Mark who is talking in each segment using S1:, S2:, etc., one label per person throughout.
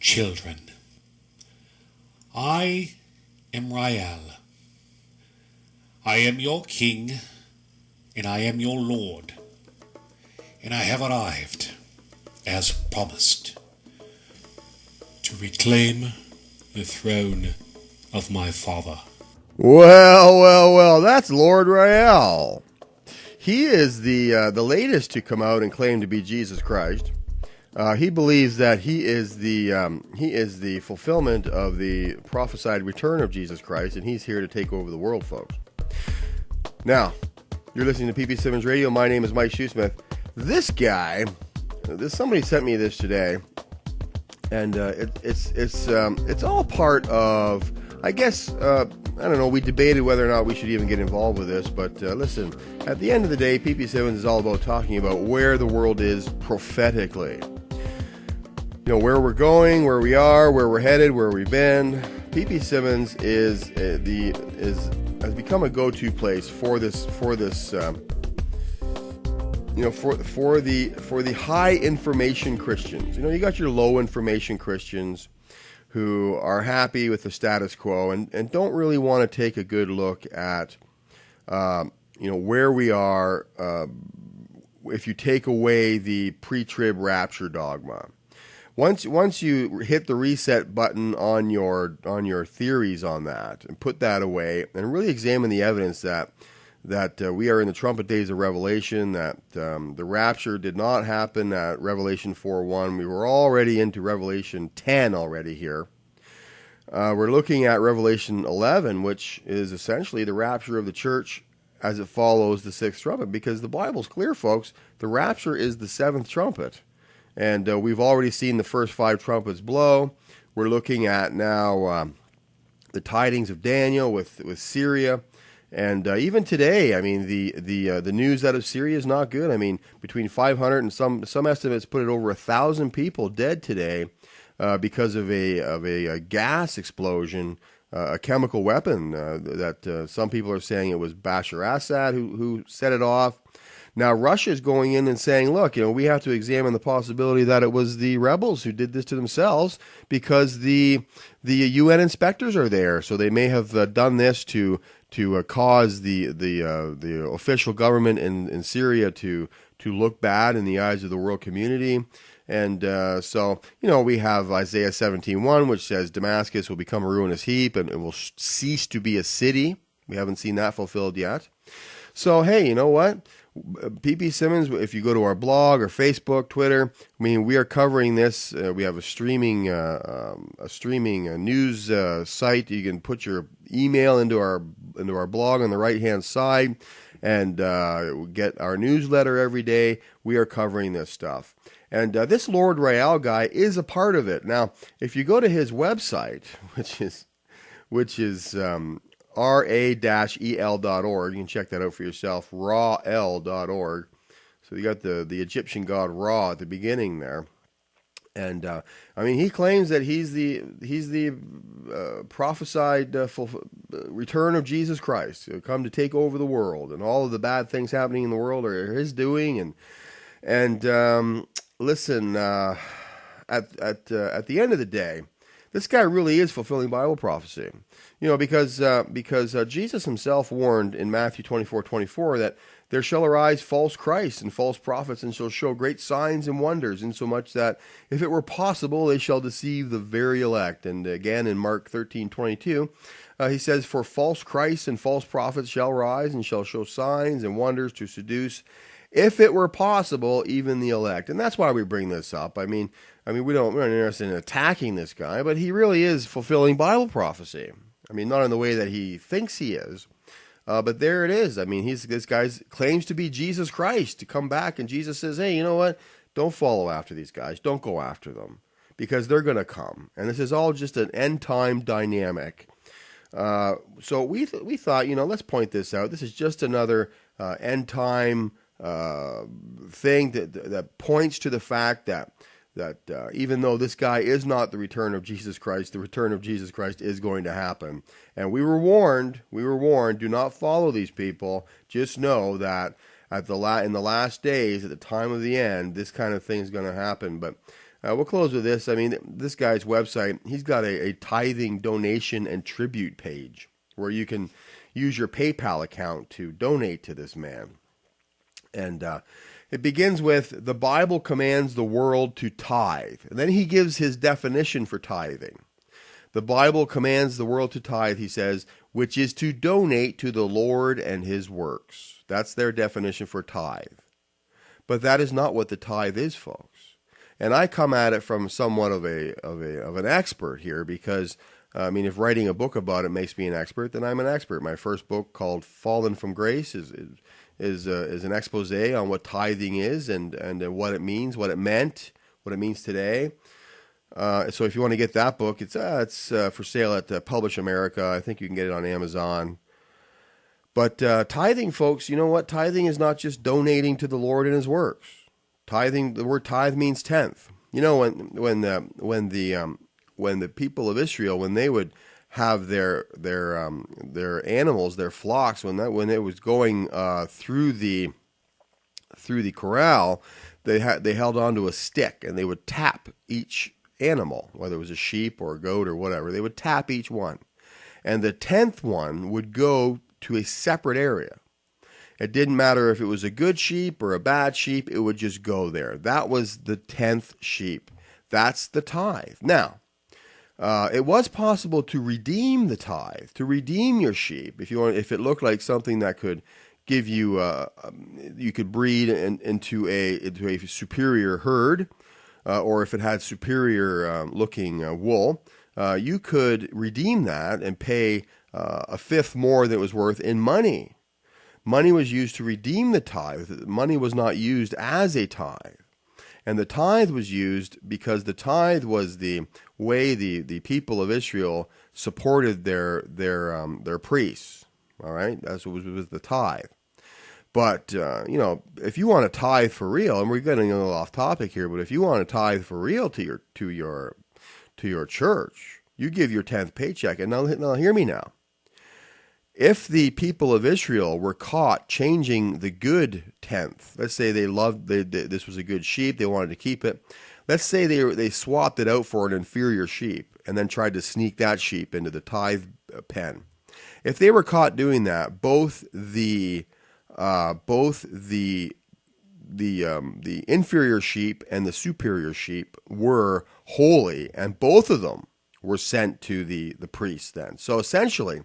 S1: children. I am Rael. I am your king, and I am your lord, and I have arrived, as promised, to reclaim the throne of my father.
S2: Well, that's Lord Rael. He is the latest to come out and claim to be Jesus Christ. He believes that he is the fulfillment of the prophesied return of Jesus Christ, and he's here to take over the world, folks. Now, you're listening to PP Simmons Radio. My name is Mike Shoesmith. This guy, somebody sent me this today, and it's all part of, I guess, I don't know, we debated whether or not we should even get involved with this, but listen, at the end of the day, PP Simmons is all about talking about where the world is prophetically. You know, where we're going, where we are, where we're headed, where we've been. PP Simmons has become a go-to place for the high information Christians. You know, you got your low information Christians who are happy with the status quo and don't really want to take a good look at where we are if you take away the pre-trib rapture dogma. Once you hit the reset button on your theories on that and put that away and really examine the evidence that we are in the trumpet days of Revelation, that the rapture did not happen at Revelation 4:1. We were already into Revelation 10 already here. We're looking at Revelation 11, which is essentially the rapture of the church as it follows the sixth trumpet, because the Bible's clear, folks. The rapture is the seventh trumpet. And we've already seen the first five trumpets blow. We're looking at now the tidings of Daniel with Syria. And even today, I mean, the news out of Syria is not good. I mean, between 500 and some estimates put it over 1,000 people dead today because of a gas explosion, a chemical weapon that some people are saying it was Bashar Assad who set it off. Now, Russia is going in and saying, look, we have to examine the possibility that it was the rebels who did this to themselves because the UN inspectors are there. So they may have done this to cause the official government in Syria to look bad in the eyes of the world community. And so we have Isaiah 17:1, which says Damascus will become a ruinous heap and it will cease to be a city. We haven't seen that fulfilled yet. So, hey, you know what? PP Simmons, if you go to our blog or Facebook, Twitter, I mean, we are covering this. We have a streaming news site. You can put your email into our blog on the right-hand side and get our newsletter every day. We are covering this stuff. And this Lord Rael guy is a part of it. Now, if you go to his website, which is ra-el.org. You can check that out for yourself, rael.org. So you got the Egyptian god Ra at the beginning there. And he claims that he's the prophesied return of Jesus Christ. He'll come to take over the world, and all of the bad things happening in the world are his doing. And listen, at the end of the day, this guy really is fulfilling Bible prophecy. Because Jesus himself warned in Matthew 24:24 that there shall arise false Christs and false prophets and shall show great signs and wonders, insomuch that if it were possible they shall deceive the very elect. And again in Mark 13:22, he says, for false Christs and false prophets shall rise and shall show signs and wonders to seduce, if it were possible, even the elect. And that's why we bring this up. I mean, we're not interested in attacking this guy, but he really is fulfilling Bible prophecy. I mean, not in the way that he thinks he is, but there it is. I mean, this guy claims to be Jesus Christ, to come back, and Jesus says, hey, you know what? Don't follow after these guys. Don't go after them, because they're going to come. And this is all just an end-time dynamic. So we thought, let's point this out. This is just another end-time thing that points to the fact that even though this guy is not the return of Jesus Christ, the return of Jesus Christ is going to happen. And we were warned, do not follow these people. Just know that in the last days, at the time of the end, this kind of thing is going to happen. But We'll close with this. I mean, this guy's website, he's got a tithing donation and tribute page where you can use your PayPal account to donate to this man. And it begins with, the Bible commands the world to tithe. And then he gives his definition for tithing. The Bible commands the world to tithe, he says, which is to donate to the Lord and his works. That's their definition for tithe. But that is not what the tithe is, folks. And I come at it from somewhat of an expert here, because I mean, if writing a book about it makes me an expert, then I'm an expert. My first book, called Fallen from Grace, is an expose on what tithing is and what it means, what it meant, what it means today. So if you want to get that book, it's for sale at Publish America. I think you can get it on Amazon. But tithing, folks, you know what? Tithing is not just donating to the Lord and his works. Tithing, the word tithe means tenth. You know, when the people of Israel, when they would have their animals, their flocks, when it was going through the corral, they held onto a stick and they would tap each animal, whether it was a sheep or a goat or whatever. They would tap each one, and the 10th one would go to a separate area. It didn't matter if it was a good sheep or a bad sheep, it would just go there. That was the 10th sheep. That's the tithe. Now, it was possible to redeem the tithe, to redeem your sheep, if it looked like something that could give you, you could breed into a superior herd, or if it had superior looking wool, you could redeem that and pay a fifth more than it was worth in money. Money was used to redeem the tithe. Money was not used as a tithe. And the tithe was used because the tithe was the way the people of Israel supported their priests. All right, that's what was the tithe. But if you want to tithe for real, and we're getting a little off topic here, but if you want to tithe for real to your church, you give your 10th paycheck. And now hear me now. If the people of Israel were caught changing the good 10th, let's say this was a good sheep, they wanted to keep it. Let's say they swapped it out for an inferior sheep and then tried to sneak that sheep into the tithe pen. If they were caught doing that, both the inferior sheep and the superior sheep were holy, and both of them were sent to the priest then. So essentially,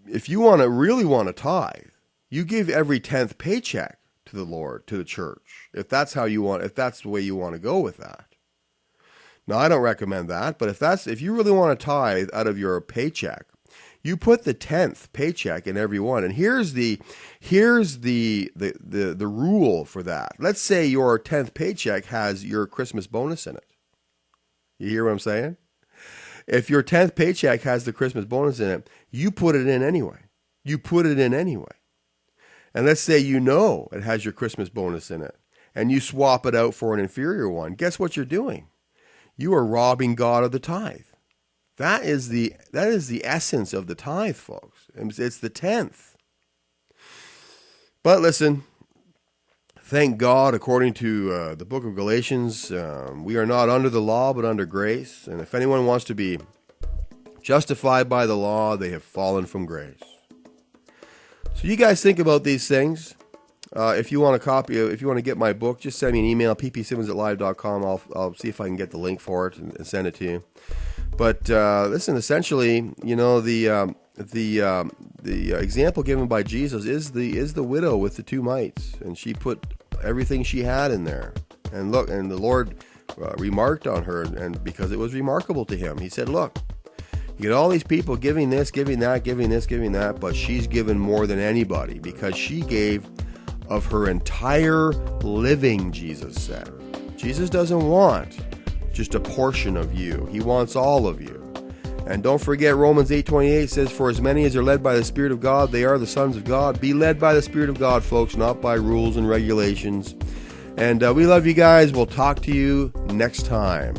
S2: if you really want to tithe, you give every 10th paycheck to the Lord, to the church, if that's the way you want to go with that. Now, I don't recommend that, but if you really want to tithe out of your paycheck, you put the 10th paycheck in every one. And here's the rule for that. Let's say your 10th paycheck has your Christmas bonus in it. You hear what I'm saying? If your 10th paycheck has the Christmas bonus in it, you put it in anyway. You put it in anyway. And let's say it has your Christmas bonus in it, and you swap it out for an inferior one. Guess what you're doing? You are robbing God of the tithe. That is the essence of the tithe, folks. It's the 10th. But listen, thank God, according to the book of Galatians, we are not under the law, but under grace. And if anyone wants to be justified by the law, they have fallen from grace. So you guys think about these things. If you want a copy, if you want to get my book, just send me an email, ppsimmons@live.com. I'll see if I can get the link for it and send it to you. But listen, essentially, the example given by Jesus is the widow with the 2 mites, and she put everything she had in there. And look, and the Lord remarked on her, and because it was remarkable to him, he said, "Look, you get all these people giving this, giving that, giving this, giving that, but she's given more than anybody because she gave of her entire living," Jesus said. Jesus doesn't want just a portion of you. He wants all of you. And don't forget, Romans 8:28 says, "For as many as are led by the Spirit of God, they are the sons of God." Be led by the Spirit of God, folks, not by rules and regulations. And we love you guys. We'll talk to you next time.